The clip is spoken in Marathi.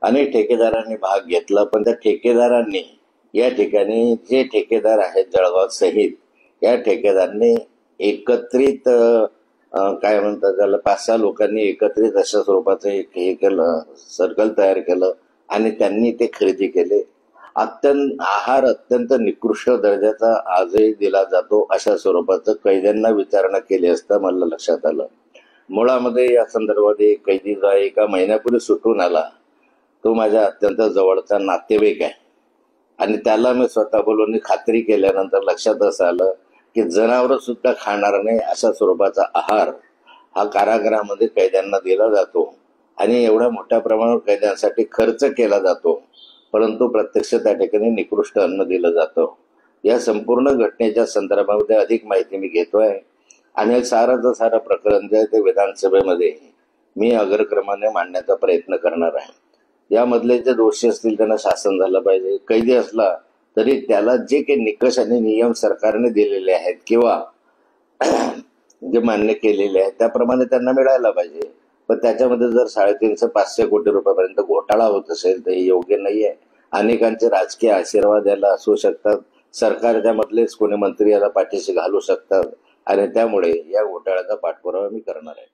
अनेक ठेकेदारांनी भाग घेतला, पण त्या ठेकेदारांनी या ठिकाणी जे ठेकेदार आहेत जळगाव सहित या ठेकेदारांनी एकत्रित काय म्हणतात त्याला 5-6 लोकांनी एकत्रित अशा स्वरूपाचं एक हे केलं, सर्कल तयार केलं आणि त्यांनी ते खरेदी केले. आहार अत्यंत निकृष्ट दर्जाचा आजही दिला जातो अशा स्वरूपाचं कैद्यांना विचारणा केली असता मला लक्षात आलं. मुळामध्ये या संदर्भात एक कैदी जो आहे एका महिन्यापूर्वी सुटून आला, तो माझ्या अत्यंत जवळचा नातेवाईक आहे आणि त्याला मी स्वतः बोलून खात्री केल्यानंतर लक्षात असं आलं की जनावर सुद्धा खाणार नाही अशा स्वरूपाचा आहार हा कारागृहामध्ये कैद्यांना दिला जातो आणि एवढ्या मोठ्या प्रमाणावर कैद्यांसाठी खर्च केला जातो, परंतु प्रत्यक्ष त्या ठिकाणी निकृष्ट अन्न दिलं जातं. या संपूर्ण घटनेच्या संदर्भामध्ये अधिक माहिती मी घेतोय आणि सारं प्रकरण जे आहे ते विधानसभेमध्ये मी अग्रक्रमाने मांडण्याचा प्रयत्न करणार आहे. यामधले जे दोषी असतील त्यांना शासन झालं पाहिजे. कैदी असला तरी त्याला जे काही निकष आणि नियम सरकारने दिलेले आहेत किंवा जे मान्य केलेले आहेत त्याप्रमाणे त्यांना मिळायला पाहिजे. पण त्याच्यामध्ये जर 350-500 कोटी रुपयापर्यंत घोटाळा होत असेल तर हे योग्य नाहीये. अनेकांचे राजकीय आशीर्वाद याला असू शकतात, सरकारच्या मधलेच कोणी मंत्री याला पाठीशी घालू शकतात आणि त्यामुळे या घोटाळ्याचा पाठपुरावा मी करणार आहे.